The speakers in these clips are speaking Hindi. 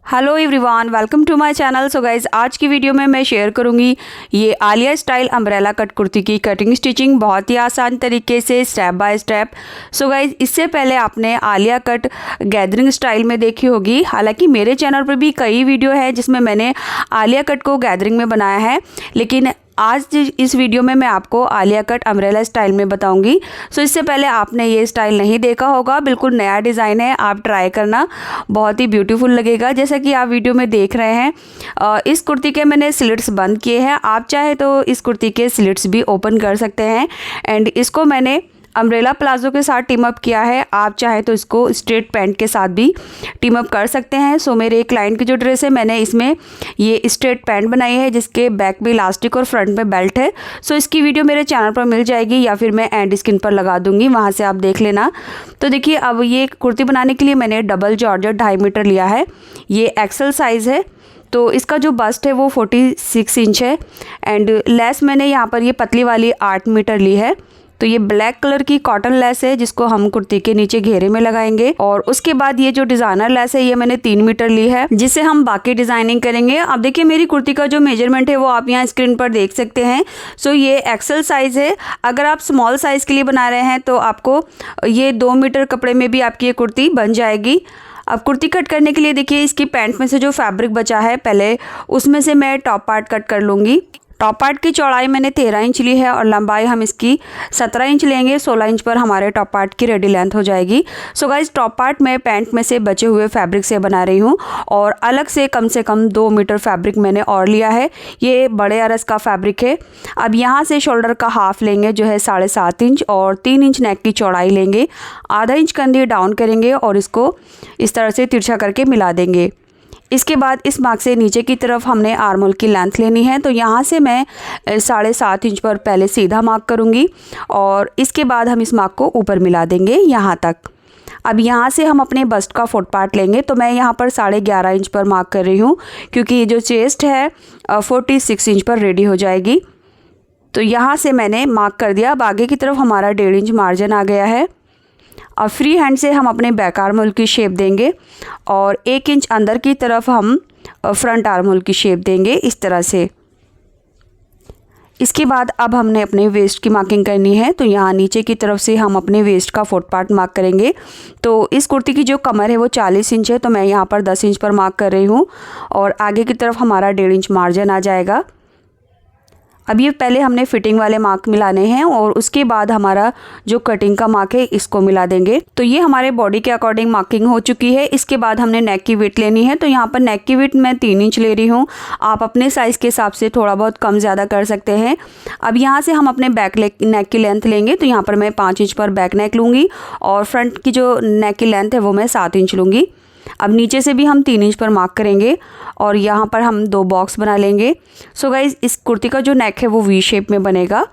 Hello everyone, welcome to my channel. So guys, आज की वीडियो में मैं शेयर करूंगी ये Alia style umbrella cut kurti की कटिंग स्टिचिंग बहुत ही आसान तरीके से step by step. So guys, इससे पहले आपने आलिया कट गैदरिंग स्टाइल में देखी होगी। हालांकि मेरे चैनल पर भी कई वीडियो है जिसमें मैंने आलिया कट को गैदरिंग में बनाया है, लेकिन आज इस वीडियो में मैं आपको आलिया कट अम्ब्रेला स्टाइल में बताऊंगी। सो इससे पहले आपने ये स्टाइल नहीं देखा होगा, बिल्कुल नया डिज़ाइन है, आप ट्राई करना, बहुत ही ब्यूटीफुल लगेगा। जैसा कि आप वीडियो में देख रहे हैं, इस कुर्ती के मैंने स्लिट्स बंद किए हैं। आप चाहे तो इस कुर्ती के स्लिट्स भी ओपन कर सकते हैं। एंड इसको मैंने अम्ब्रेला प्लाजो के साथ टीम अप किया है। आप चाहे तो इसको स्ट्रेट पैंट के साथ भी टीम अप कर सकते हैं। सो मेरे एक क्लाइंट की जो ड्रेस है, मैंने इसमें ये स्ट्रेट पैंट बनाई है जिसके बैक में इलास्टिक और फ्रंट में बेल्ट है। सो इसकी वीडियो मेरे चैनल पर मिल जाएगी या फिर मैं एंड स्क्रीन पर लगा दूंगी, वहाँ से आप देख लेना। तो देखिए, अब ये कुर्ती बनाने के लिए मैंने डबल जॉर्जेट 2.5 मीटर लिया है। ये एक्सल साइज़ है, तो इसका जो बस्ट है वो 46 इंच है। एंड लेस मैंने यहाँ पर ये पतली वाली 8 मीटर ली है। तो ये ब्लैक कलर की कॉटन लेस है जिसको हम कुर्ती के नीचे घेरे में लगाएंगे। और उसके बाद ये जो डिज़ाइनर लेस है, ये मैंने 3 मीटर ली है जिससे हम बाकी डिज़ाइनिंग करेंगे। अब देखिए, मेरी कुर्ती का जो मेजरमेंट है वो आप यहाँ स्क्रीन पर देख सकते हैं। सो ये एक्सेल साइज़ है। अगर आप स्मॉल साइज़ के लिए बना रहे हैं तो आपको ये 2 मीटर कपड़े में भी आपकी ये कुर्ती बन जाएगी। अब कुर्ती कट करने के लिए देखिए, इसकी पैंट में से जो फैब्रिक बचा है पहले उसमें से मैं टॉप पार्ट कट कर लूँगी। टॉप पार्ट की चौड़ाई मैंने 13 इंच ली है और लंबाई हम इसकी 17 इंच लेंगे। 16 इंच पर हमारे टॉप पार्ट की रेडी लेंथ हो जाएगी। सो गाइज, टॉप पार्ट मैं पैंट में से बचे हुए फैब्रिक से बना रही हूँ और अलग से कम 2 मीटर फैब्रिक मैंने और लिया है। ये बड़े अरस का फैब्रिक है। अब यहाँ से शोल्डर का हाफ लेंगे जो है 7.5 इंच और 3 इंच नेक की चौड़ाई लेंगे। आधा इंच कंधी डाउन करेंगे और इसको इस तरह से तिरछा करके मिला देंगे। इसके बाद इस मार्क से नीचे की तरफ हमने आर्म होल की लेंथ लेनी है। तो यहाँ से मैं 7.5 इंच पर पहले सीधा मार्क करूँगी और इसके बाद हम इस मार्क को ऊपर मिला देंगे यहाँ तक। अब यहाँ से हम अपने बस्ट का फुट पार्ट लेंगे। तो मैं यहाँ पर 11.5 इंच पर मार्क कर रही हूँ क्योंकि ये जो चेस्ट है 46 इंच पर रेडी हो जाएगी। तो यहाँ से मैंने मार्क कर दिया। अब आगे की तरफ हमारा 1.5 इंच मार्जिन आ गया है। अब फ्री हैंड से हम अपने बैक आर्म होल की शेप देंगे और 1 इंच अंदर की तरफ हम फ्रंट आर्म होल की शेप देंगे इस तरह से। इसके बाद अब हमने अपने वेस्ट की मार्किंग करनी है। तो यहाँ नीचे की तरफ से हम अपने वेस्ट का फुट पार्ट मार्क करेंगे। तो इस कुर्ती की जो कमर है वो 40 इंच है, तो मैं यहाँ पर 10 इंच पर मार्क कर रही हूँ और आगे की तरफ हमारा 1.5 इंच मार्जिन आ जाएगा। अब ये पहले हमने फिटिंग वाले मार्क मिलाने हैं और उसके बाद हमारा जो कटिंग का मार्क है इसको मिला देंगे। तो ये हमारे बॉडी के अकॉर्डिंग मार्किंग हो चुकी है। इसके बाद हमने नेक की विड्थ लेनी है। तो यहाँ पर नेक की विड्थ मैं 3 इंच ले रही हूँ। आप अपने साइज़ के हिसाब से थोड़ा बहुत कम ज़्यादा कर सकते हैं। अब यहाँ से हम अपने बैक नेक की लेंथ लेंगे। तो यहाँ पर मैं 5 इंच पर बैक नेक लूँगी और फ्रंट की जो नेक की लेंथ है वो मैं 7 इंच लूँगी। अब नीचे से भी हम 3 इंच पर मार्क करेंगे और यहाँ पर हम 2 बॉक्स बना लेंगे। सो गाइज़, इस कुर्ती का जो नेक है वो वी शेप में बनेगा।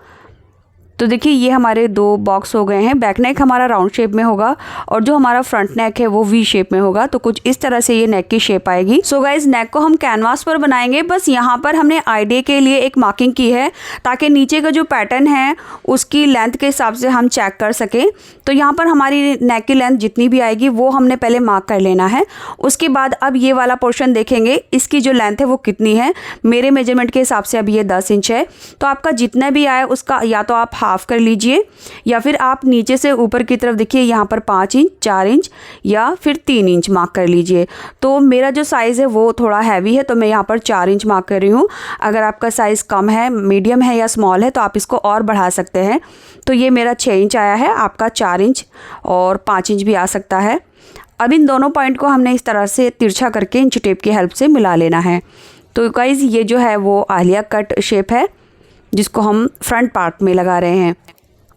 तो देखिए, ये हमारे 2 बॉक्स हो गए हैं। बैक नेक हमारा राउंड शेप में होगा और जो हमारा फ्रंट नेक है वो वी शेप में होगा। तो कुछ इस तरह से ये नेक की शेप आएगी। सो गाइज, नेक को हम कैनवास पर बनाएंगे। बस यहाँ पर हमने आइडिया के लिए एक मार्किंग की है ताकि नीचे का जो पैटर्न है उसकी लेंथ के हिसाब से हम चेक कर सकें। तो यहाँ पर हमारी नेक की लेंथ जितनी भी आएगी वो हमने पहले मार्क कर लेना है। उसके बाद अब ये वाला पोर्शन देखेंगे, इसकी जो लेंथ है वो कितनी है। मेरे मेजरमेंट के हिसाब से अब ये 10 इंच है। तो आपका जितना भी आए उसका या तो आप हाफ कर लीजिए या फिर आप नीचे से ऊपर की तरफ देखिए, यहाँ पर 5 इंच, 4 इंच या फिर 3 इंच मार्क कर लीजिए। तो मेरा जो साइज़ है वो थोड़ा हैवी है, तो मैं यहाँ पर 4 इंच मार्क कर रही हूँ। अगर आपका साइज़ कम है, मीडियम है या स्मॉल है तो आप इसको और बढ़ा सकते हैं। तो ये मेरा 6 इंच आया है, आपका 4 इंच और 5 इंच भी आ सकता है। अब इन दोनों पॉइंट को हमने इस तरह से तिरछा करके इंच टेप की हेल्प से मिला लेना है। तो गाइज़, ये जो है वो आलिया कट शेप है जिसको हम फ्रंट पार्ट में लगा रहे हैं।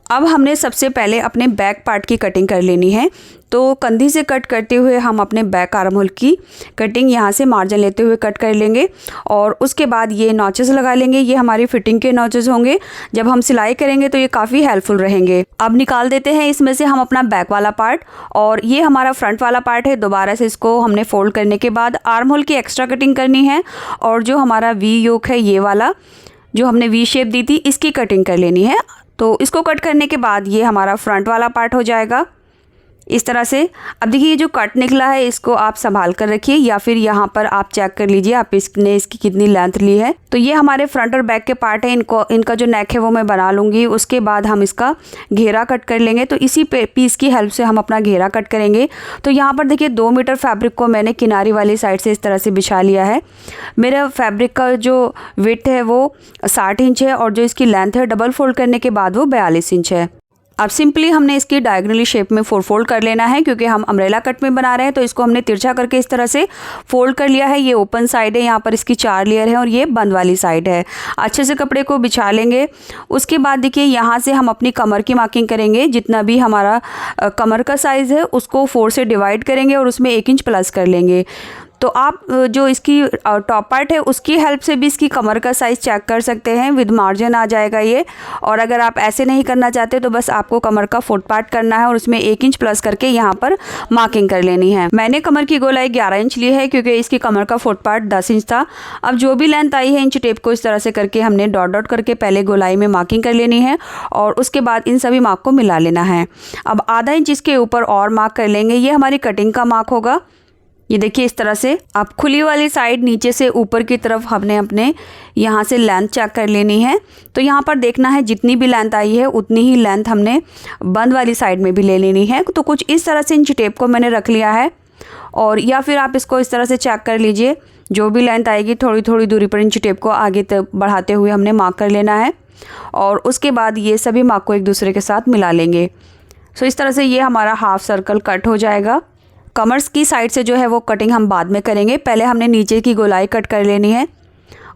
अब हमने सबसे पहले अपने बैक पार्ट की कटिंग कर लेनी है। तो कंधी से कट करते हुए हम अपने बैक आर्म होल की कटिंग यहाँ से मार्जिन लेते हुए कट कर लेंगे और उसके बाद ये नॉचेस लगा लेंगे। ये हमारी फिटिंग के नॉचेस होंगे। जब हम सिलाई करेंगे तो ये काफ़ी हेल्पफुल रहेंगे। अब निकाल देते हैं इसमें से हम अपना बैक वाला पार्ट और ये हमारा फ्रंट वाला पार्ट है। दोबारा से इसको हमने फोल्ड करने के बाद आर्म होल की एक्स्ट्रा कटिंग करनी है और जो हमारा वी योक है, ये वाला जो हमने वी शेप दी थी, इसकी कटिंग कर लेनी है। तो इसको कट करने के बाद ये हमारा फ्रंट वाला पार्ट हो जाएगा। इस तरह से। अब देखिए ये जो कट निकला है इसको आप संभाल कर रखिए, या फिर यहाँ पर आप चेक कर लीजिए आप इसकी कितनी लेंथ ली है। तो ये हमारे फ्रंट और बैक के पार्ट है, इनका जो नेक है वो मैं बना लूँगी। उसके बाद हम इसका घेरा कट कर लेंगे। तो इसी पीस की हेल्प से हम अपना घेरा कट करेंगे। तो यहाँ पर देखिए 2 मीटर फैब्रिक को मैंने किनारी वाली साइड से इस तरह से बिछा लिया है। मेरा फैब्रिक का जो विड्थ है वो 60 इंच है और जो इसकी लेंथ है डबल फोल्ड करने के बाद वो 42 इंच है। अब सिंपली हमने इसकी डायगोनली शेप में 4 फोल्ड कर लेना है, क्योंकि हम अम्ब्रेला कट में बना रहे हैं। तो इसको हमने तिरछा करके इस तरह से फोल्ड कर लिया है। ये ओपन साइड है, यहाँ पर इसकी 4 लेयर है और ये बंद वाली साइड है। अच्छे से कपड़े को बिछा लेंगे। उसके बाद देखिए यहाँ से हम अपनी कमर की मार्किंग करेंगे। जितना भी हमारा कमर का साइज़ है उसको 4 से डिवाइड करेंगे और उसमें 1 इंच प्लस कर लेंगे। तो आप जो इसकी टॉप पार्ट है उसकी हेल्प से भी इसकी कमर का साइज़ चेक कर सकते हैं। विद मार्जिन आ जाएगा ये। और अगर आप ऐसे नहीं करना चाहते तो बस आपको कमर का फुट पार्ट करना है और उसमें 1 इंच प्लस करके यहाँ पर मार्किंग कर लेनी है। मैंने कमर की गोलाई 11 इंच ली है, क्योंकि इसकी कमर का फुट पार्ट 10 इंच था। अब जो भी लेंथ आई है इंच टेप को इस तरह से करके हमने डॉट डॉट करके पहले गोलाई में मार्किंग कर लेनी है और उसके बाद इन सभी मार्क को मिला लेना है। अब आधा इंच इसके ऊपर और मार्क कर लेंगे। ये हमारी कटिंग का मार्क होगा। ये देखिए इस तरह से आप खुली वाली साइड नीचे से ऊपर की तरफ हमने अपने यहाँ से लेंथ चेक कर लेनी है। तो यहाँ पर देखना है जितनी भी लेंथ आई है उतनी ही लेंथ हमने बंद वाली साइड में भी ले लेनी है। तो कुछ इस तरह से इंच टेप को मैंने रख लिया है, और या फिर आप इसको इस तरह से चेक कर लीजिए। जो भी लेंथ आएगी थोड़ी थोड़ी दूरी पर इंच टेप को आगे तक बढ़ाते हुए हमने मार्क कर लेना है और उसके बाद ये सभी मार्क को एक दूसरे के साथ मिला लेंगे। सो इस तरह से ये हमारा हाफ सर्कल कट हो जाएगा। कमर्स की साइड से जो है वो कटिंग हम बाद में करेंगे। पहले हमने नीचे की गोलाई कट कर लेनी है।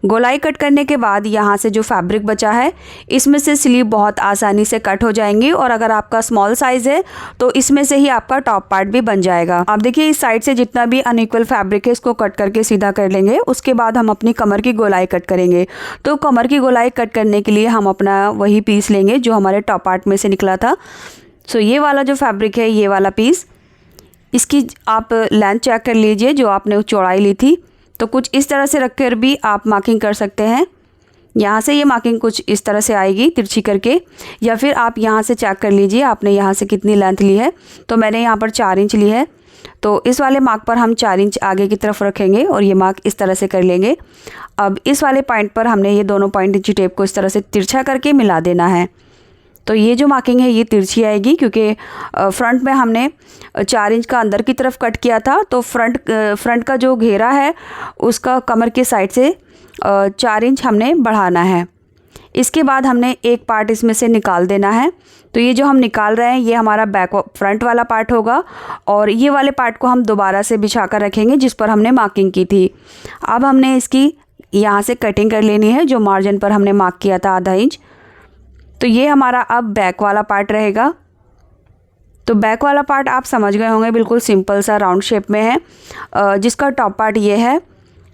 गोलाई कट करने के बाद यहाँ से जो फैब्रिक बचा है इसमें से स्लीव बहुत आसानी से कट हो जाएंगी, और अगर आपका स्मॉल साइज़ है तो इसमें से ही आपका टॉप पार्ट भी बन जाएगा। अब देखिए इस साइड से जितना भी अनइक्वल फैब्रिक है इसको कट करके सीधा कर लेंगे। उसके बाद हम अपनी कमर की गोलाई कट करेंगे। तो कमर की गोलाई कट करने के लिए हम अपना वही पीस लेंगे जो हमारे टॉप पार्ट में से निकला था। सो ये वाला जो फैब्रिक है ये वाला पीस, इसकी आप लेंथ चेक कर लीजिए जो आपने चौड़ाई ली थी। तो कुछ इस तरह से रख कर भी आप मार्किंग कर सकते हैं। यहाँ से ये मार्किंग कुछ इस तरह से आएगी तिरछी करके, या फिर आप यहाँ से चेक कर लीजिए आपने यहाँ से कितनी लेंथ ली है। तो मैंने यहाँ पर 4 इंच ली है। तो इस वाले मार्क पर हम 4 इंच आगे की तरफ रखेंगे और ये मार्क इस तरह से कर लेंगे। अब इस वाले पॉइंट पर हमने ये दोनों पॉइंट इंची टेप को इस तरह से तिरछा करके मिला देना है। तो ये जो मार्किंग है ये तिरछी आएगी, क्योंकि फ्रंट में हमने 4 इंच का अंदर की तरफ कट किया था। तो फ्रंट का जो घेरा है उसका कमर के साइड से 4 इंच हमने बढ़ाना है। इसके बाद हमने एक पार्ट इसमें से निकाल देना है। तो ये जो हम निकाल रहे हैं ये हमारा फ्रंट वाला पार्ट होगा, और ये वाले पार्ट को हम दोबारा से बिछा कर रखेंगे जिस पर हमने मार्किंग की थी। अब हमने इसकी यहाँ से कटिंग कर लेनी है जो मार्जिन पर हमने मार्क किया था आधा इंच। तो ये हमारा अब बैक वाला पार्ट रहेगा। तो बैक वाला पार्ट आप समझ गए होंगे, बिल्कुल सिंपल सा राउंड शेप में है, जिसका टॉप पार्ट ये है।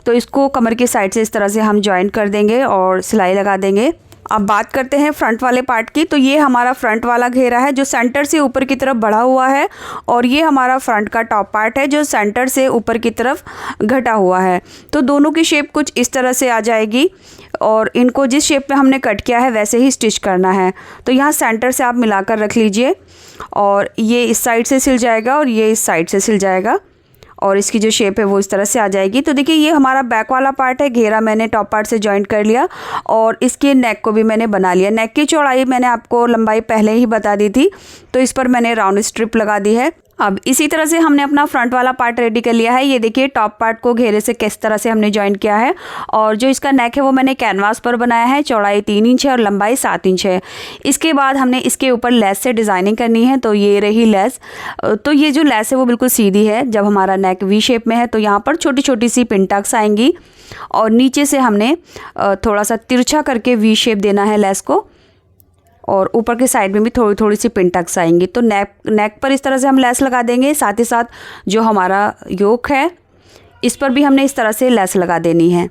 तो इसको कमर की साइड से इस तरह से हम जॉइंट कर देंगे और सिलाई लगा देंगे। अब बात करते हैं फ्रंट वाले पार्ट की। तो ये हमारा फ्रंट वाला घेरा है जो सेंटर से ऊपर की तरफ बढ़ा हुआ है, और ये हमारा फ्रंट का टॉप पार्ट है जो सेंटर से ऊपर की तरफ घटा हुआ है। तो दोनों की शेप कुछ इस तरह से आ जाएगी, और इनको जिस शेप में हमने कट किया है वैसे ही स्टिच करना है। तो यहाँ सेंटर से आप मिलाकर रख लीजिए, और ये इस साइड से सिल जाएगा और ये इस साइड से सिल जाएगा, और इसकी जो शेप है वो इस तरह से आ जाएगी। तो देखिए ये हमारा बैक वाला पार्ट है। घेरा मैंने टॉप पार्ट से जॉइंट कर लिया और इसके नेक को भी मैंने बना लिया। नेक की चौड़ाई मैंने आपको लंबाई पहले ही बता दी थी, तो इस पर मैंने राउंड स्ट्रिप लगा दी है। अब इसी तरह से हमने अपना फ्रंट वाला पार्ट रेडी कर लिया है। ये देखिए टॉप पार्ट को घेरे से किस तरह से हमने जॉइंट किया है, और जो इसका नेक है वो मैंने कैनवास पर बनाया है। चौड़ाई 3 इंच है और लंबाई 7 इंच है। इसके बाद हमने इसके ऊपर लेस से डिज़ाइनिंग करनी है। तो ये रही लेस। तो ये जो लेस है वो बिल्कुल सीधी है। जब हमारा नेक वी शेप में है तो यहाँ पर छोटी छोटी सी पिन टक्स आएंगी, और नीचे से हमने थोड़ा सा तिरछा करके वी शेप देना है लेस को, और ऊपर की साइड में भी थोड़ी थोड़ी सी पिन टक्स आएंगी। तो नेक पर इस तरह से हम लेस लगा देंगे। साथ ही साथ जो हमारा योक है इस पर भी हमने इस तरह से लेस लगा देनी है।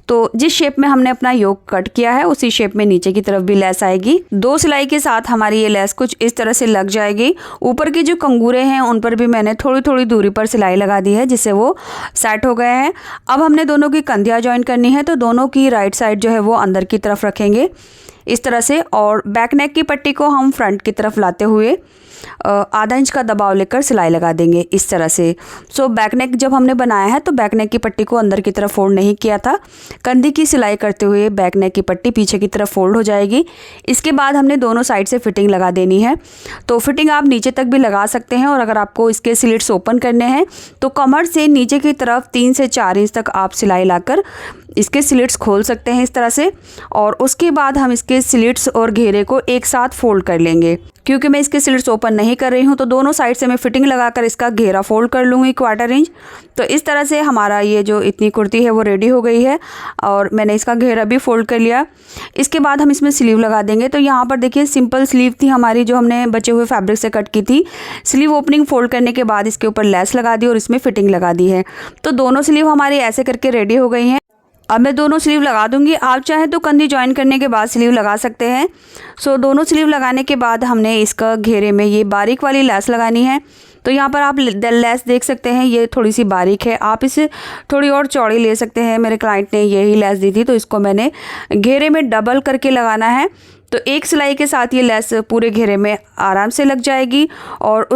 तो जिस शेप में हमने अपना योक कट किया है उसी शेप में नीचे की तरफ भी लेस आएगी। 2 सिलाई के साथ हमारी ये लेस कुछ इस तरह से लग जाएगी। ऊपर के जो कंगूरे हैं उन पर भी मैंने थोड़ी थोड़ी दूरी पर सिलाई लगा दी है, जिससे वो सेट हो गए हैं। अब हमने दोनों की कंधियाँ जॉइन करनी है। तो दोनों की राइट साइड जो है वो अंदर की तरफ रखेंगे इस तरह से, और बैक नेक की पट्टी को हम फ्रंट की तरफ लाते हुए आधा इंच का दबाव लेकर सिलाई लगा देंगे इस तरह से। सो बैक नेक जब हमने बनाया है तो बैक नेक की पट्टी को अंदर की तरफ फोल्ड नहीं किया था। कंधी की सिलाई करते हुए बैक नेक की पट्टी पीछे की तरफ फोल्ड हो जाएगी। इसके बाद हमने दोनों साइड से फिटिंग लगा देनी है। तो फिटिंग आप नीचे तक भी लगा सकते हैं, और अगर आपको इसके स्लिट्स ओपन करने हैं तो कमर से नीचे की तरफ 3 से 4 इंच तक आप सिलाई लाकर इसके स्लिट्स खोल सकते हैं इस तरह से। और उसके बाद हम इसके स्लिट्स और घेरे को एक साथ फोल्ड कर लेंगे। क्योंकि मैं इसके स्लिट्स ओपन नहीं कर रही हूँ तो दोनों साइड से मैं फिटिंग लगाकर इसका घेरा फोल्ड कर लूँगी 1/4 इंच। तो इस तरह से हमारा ये जो इतनी कुर्ती है वो रेडी हो गई है, और मैंने इसका घेरा भी फोल्ड कर लिया। इसके बाद हम इसमें स्लीव लगा देंगे। तो यहाँ पर देखिए सिंपल स्लीव थी हमारी, जो हमने बचे हुए फैब्रिक से कट की थी। स्लीव ओपनिंग फोल्ड करने के बाद इसके ऊपर लेस लगा दी और इसमें फिटिंग लगा दी है। तो दोनों स्लीव हमारी ऐसे करके रेडी हो गई हैं। अब मैं दोनों स्लीव लगा दूंगी। आप चाहें तो कंधी ज्वाइन करने के बाद स्लीव लगा सकते हैं। सो दोनों स्लीव लगाने के बाद हमने इसका घेरे में ये बारीक वाली लेस लगानी है। तो यहाँ पर आप लेस देख सकते हैं, ये थोड़ी सी बारीक है, आप इसे थोड़ी और चौड़ी ले सकते हैं। मेरे क्लाइंट ने यही लेस दी थी, तो इसको मैंने घेरे में डबल करके लगाना है। तो एक सिलाई के साथ ये लेस पूरे घेरे में आराम से लग जाएगी, और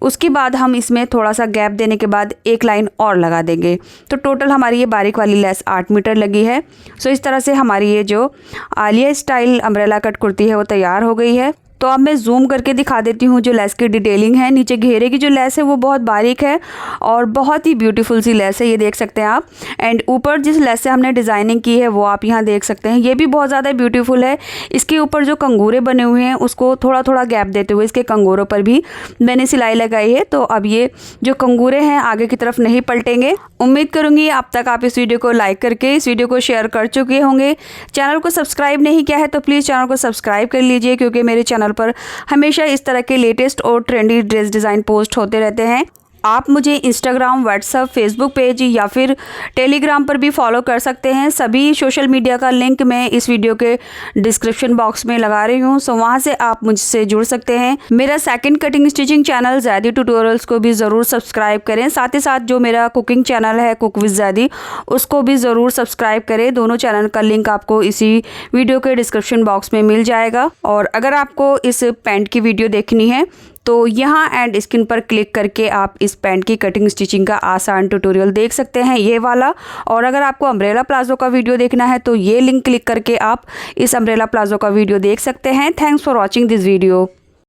उसके बाद हम इसमें थोड़ा सा गैप देने के बाद एक लाइन और लगा देंगे। तो टोटल हमारी ये बारीक वाली लेस 8 मीटर लगी है। सो इस तरह से हमारी ये जो Alia style umbrella cut kurti है वो तैयार हो गई है। तो अब मैं जूम करके दिखा देती हूँ जो लेस की डिटेलिंग है। नीचे घेरे की जो लेस है वो बहुत बारीक है और बहुत ही ब्यूटीफुल सी लेस है, ये देख सकते हैं आप। एंड ऊपर जिस लेस से हमने डिज़ाइनिंग की है वो आप यहाँ देख सकते हैं, ये भी बहुत ज़्यादा ब्यूटीफुल है। इसके ऊपर जो कंगूरे बने हुए हैं उसको थोड़ा थोड़ा गैप देते हुए इसके कंगूरों पर भी मैंने सिलाई लगाई है। तो अब ये जो कंगूरे हैं आगे की तरफ नहीं पलटेंगे। उम्मीद करूँगी अब तक आप इस वीडियो को लाइक करके इस वीडियो को शेयर कर चुके होंगे। चैनल को सब्सक्राइब नहीं किया है तो प्लीज़ चैनल को सब्सक्राइब कर लीजिए, क्योंकि मेरे चैनल पर हमेशा इस तरह के लेटेस्ट और ट्रेंडी ड्रेस डिज़ाइन पोस्ट होते रहते हैं। आप मुझे इंस्टाग्राम, व्हाट्सएप, फेसबुक पेज या फिर टेलीग्राम पर भी फॉलो कर सकते हैं। सभी सोशल मीडिया का लिंक मैं इस वीडियो के डिस्क्रिप्शन बॉक्स में लगा रही हूँ, सो वहाँ से आप मुझसे जुड़ सकते हैं। मेरा second cutting stitching channel Zaidi tutorials को भी ज़रूर सब्सक्राइब करें। साथ ही साथ जो मेरा कुकिंग चैनल है कुक विद ज़ैदी, उसको भी ज़रूर सब्सक्राइब करें। दोनों चैनल का लिंक आपको इसी वीडियो के डिस्क्रिप्शन बॉक्स में मिल जाएगा। और अगर आपको इस पैंट की वीडियो देखनी है तो यहाँ एंड स्क्रीन पर क्लिक करके आप इस पैंट की कटिंग स्टिचिंग का आसान ट्यूटोरियल देख सकते हैं, ये वाला। और अगर आपको अम्ब्रेला प्लाजो का वीडियो देखना है तो ये लिंक क्लिक करके आप इस अम्ब्रेला प्लाजो का वीडियो देख सकते हैं। Thanks for watching this video.